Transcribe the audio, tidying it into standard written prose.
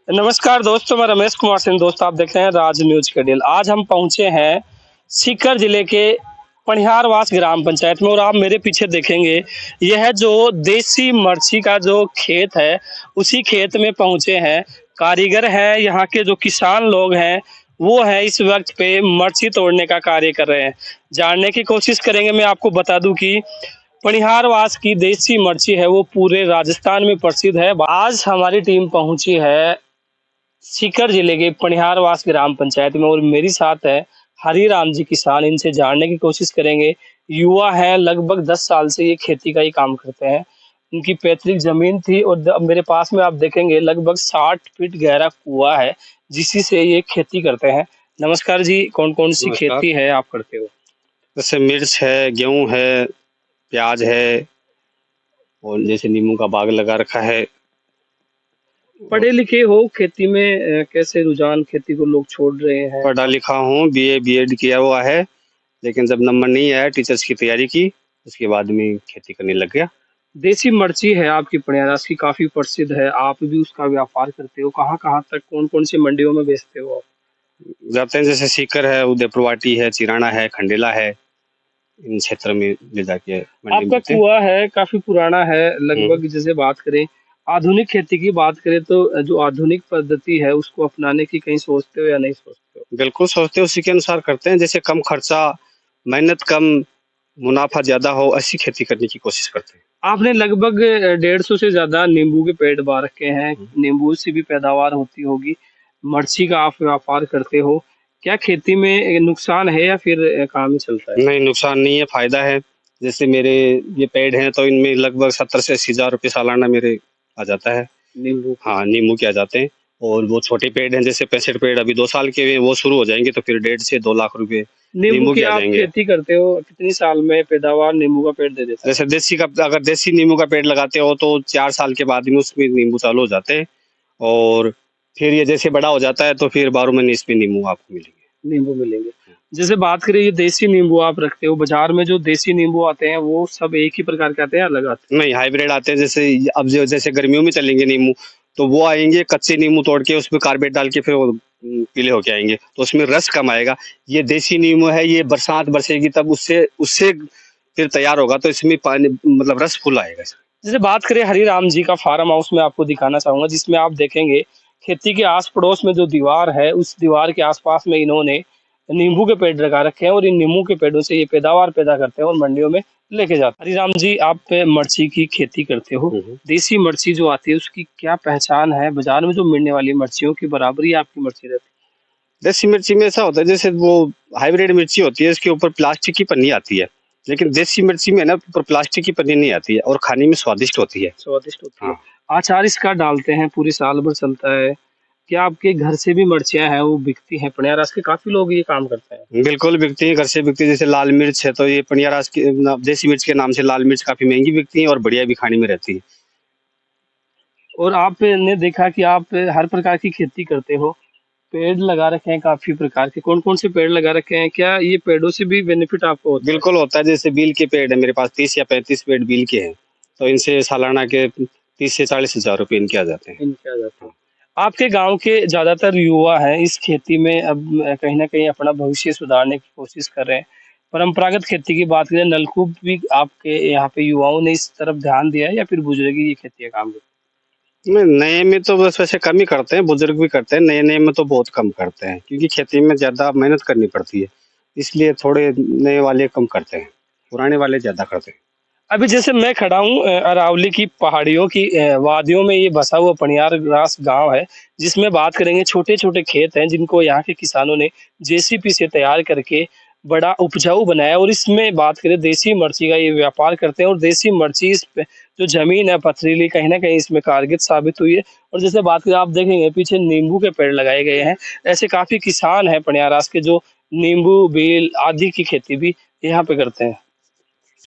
नमस्कार दोस्तों, मैं रमेश कुमार सिंह। दोस्त आप देख रहे हैं राज न्यूज के डेल। आज हम पहुंचे हैं सीकर जिले के पनिहारवास ग्राम पंचायत में और आप मेरे पीछे देखेंगे यह जो देसी मिर्ची का जो खेत है उसी खेत में पहुंचे हैं। कारीगर हैं, यहाँ के जो किसान लोग हैं वो हैं इस वक्त पे मिर्ची तोड़ने का कार्य कर रहे हैं। जानने की कोशिश करेंगे। मैं आपको बता दूं कि पनिहारवास की देसी मिर्ची है वो पूरे राजस्थान में प्रसिद्ध है। आज हमारी टीम पहुंची है सीकर जिले के पनिहारवास ग्राम पंचायत में और मेरी साथ है हरिराम जी किसान। इनसे जानने की कोशिश करेंगे। युवा है, लगभग 10 साल से ये खेती का ही काम करते हैं। उनकी पैतृक जमीन थी और मेरे पास में आप देखेंगे लगभग 60 फीट गहरा कुआं है जिसी से ये खेती करते हैं। नमस्कार जी, कौन कौन सी नमस्कार। खेती है आप करते हो? जैसे मिर्च है, गेहूं है, प्याज है और जैसे नींबू का बाग लगा रखा है। पढ़े लिखे हो, खेती में कैसे रुझान, खेती को लोग छोड़ रहे हैं? पढ़ा लिखा हूँ, बीए बीएड किया हुआ है, लेकिन जब नंबर नहीं आया टीचर्स की तैयारी की, उसके बाद में खेती करने लग गया। देसी मिर्ची है आपकी पनिहारवास की, काफी प्रसिद्ध है। आप भी उसका व्यापार करते हो, कहाँ कहाँ तक, कौन कौन सी मंडियों में बेचते हो आप? जाते हैं जैसे सीकर है, उदयपुरवाटी है, चिराना है, खंडेला है, इन क्षेत्र में ले जाके मंडी में आपका बेचते हैं। कुआं है, काफी पुराना है लगभग। जैसे बात करें आधुनिक खेती की बात करें तो जो आधुनिक पद्धति है उसको अपनाने की कहीं सोचते हो या नहीं सोचते हो? बिल्कुल सोचते हैं, उसी के अनुसार करते हैं। जैसे कम खर्चा, मेहनत कम, मुनाफा ज्यादा हो, ऐसी खेती करने की कोशिश करते हैं। आपने लगभग 150 से ज्यादा नींबू के पेड़ बा रखे हैं। नींबू से भी पैदावार होती होगी। मिर्ची का आप व्यापार करते हो, क्या खेती में नुकसान है या फिर काम ही चलता है? नहीं, नुकसान नहीं है, फायदा है। जैसे मेरे ये पेड़ हैं तो इनमें लगभग 70 से 80 हजार रुपये सालाना मेरे आ जाता है। नींबू हाँ, नींबू के आ जाते हैं। और वो छोटे पेड़ हैं, जैसे 65 पेड़ अभी 2 साल के हुए, वो शुरू हो जाएंगे तो फिर 1.5 से 2 लाख रुपए नींबू नींबू की के आ आप जाएंगे। खेती करते हो, कितनी साल में पैदावार नींबू का पेड़ दे देता है? जैसे अगर देसी नींबू का पेड़ लगाते हो तो 4 साल के बाद में उसमें नींबू चालू हो जाते हैं और फिर ये जैसे बड़ा हो जाता है तो फिर 12 महीने इसमें नींबू आपको मिलेंगे। नींबू मिलेंगे। जैसे बात करें ये देसी नींबू आप रखते हो, बाजार में जो देसी नींबू आते हैं वो सब एक ही प्रकार के आते हैं, अलग आते नहीं, हाइब्रिड आते हैं। जैसे अब जो जैसे गर्मियों में चलेंगे नींबू, तो वो आएंगे कच्चे नींबू तोड़ के उसमें कार्बेट डाल के फिर वो पीले होके आएंगे, तो उसमें रस कम आएगा। ये देसी नींबू है, ये बरसात बरसेगी तब उससे उससे फिर तैयार होगा तो इसमें पानी मतलब रस फुल आएगा। हैं? जैसे बात करें हरिराम जी का फार्म हाउस में आपको दिखाना चाहूंगा, जिसमें आप देखेंगे खेती के आस पड़ोस में जो दीवार है उस दीवार के आसपास में इन्होंने नींबू के पेड़ लगा रखे हैं और इन नींबू के पेड़ों से ये पैदावार पैदा करते हैं और मंडियों में लेके जाते हैं। हरिराम जी, आप मिर्ची की खेती करते हो, देसी मिर्ची जो आती है उसकी क्या पहचान है? बाजार में जो मिलने वाली मिर्चियों की बराबरी आपकी मिर्ची रहती देसी मिर्ची में ऐसा होता है, जैसे वो हाइब्रिड मिर्ची होती है इसके ऊपर प्लास्टिक की पन्नी आती है, लेकिन देसी मिर्ची में ना ऊपर प्लास्टिक की पन्नी नहीं आती है और खाने में स्वादिष्ट होती है। है, स्वादिष्ट होती है। हाँ, अचार इसका डालते हैं, पूरी साल भर चलता है। क्या आपके घर से भी मिर्चियाँ हैं वो बिकती हैं? पनियारास के काफ़ी लोग ये काम करते हैं। बिल्कुल बिकती है, घर से बिकती है। जैसे लाल मिर्च है तो ये पनियारास की देसी मिर्च के नाम से लाल मिर्च काफी महंगी बिकती है और बढ़िया भी खाने में रहती है। और आपने देखा कि आप हर प्रकार की खेती करते हो, पेड़ लगा रखे हैं काफ़ी प्रकार के। कौन-कौन से पेड़ लगा रखे हैं? क्या ये पेड़ों से भी बेनिफिट आपको होता है? बिल्कुल होता है। जैसे बील के पेड़ है मेरे पास, 30 या 35 पेड़ बील के हैं, तो इनसे सालाना के 30 से 40 हजार रुपये इनके आ जाते हैं। इनके आ जाते हैं। आपके गाँव के ज़्यादातर युवा हैं इस खेती में अब कहीं न कहीं अपना भविष्य सुधारने की कोशिश कर रहे हैं। परंपरागत खेती की बात करें, नलकूप भी आपके यहाँ पे युवाओं ने इस तरफ ध्यान दिया है या फिर बुजुर्ग ही ये खेती का काम करते हैं? नए में तो बस वैसे कम ही करते हैं, बुजुर्ग भी करते हैं, नए नए में तो बहुत कम करते हैं क्योंकि खेती में ज्यादा मेहनत करनी पड़ती है, इसलिए थोड़े नए वाले कम करते हैं, पुराने वाले ज्यादा करते हैं। अभी जैसे मैं खड़ा हूँ अरावली की पहाड़ियों की वादियों में ये बसा हुआ पनियारग्रास गाँव है, जिसमें बात करेंगे छोटे-छोटे खेत हैं जिनको यहाँ के किसानों ने जेसीपी से तैयार करके बड़ा उपजाऊ बनाया और इसमें बात करें देसी मिर्ची का ये व्यापार करते हैं और देसी मिर्ची इस पे जो ज़मीन है पथरीली, कहीं न कहीं इसमें कारगर साबित हुई है। और जैसे बात करें, आप देखेंगे पीछे नींबू के पेड़ लगाए गए हैं। ऐसे काफ़ी किसान हैं पनियारास के जो नींबू, बेल आदि की खेती भी यहाँ पे करते हैं।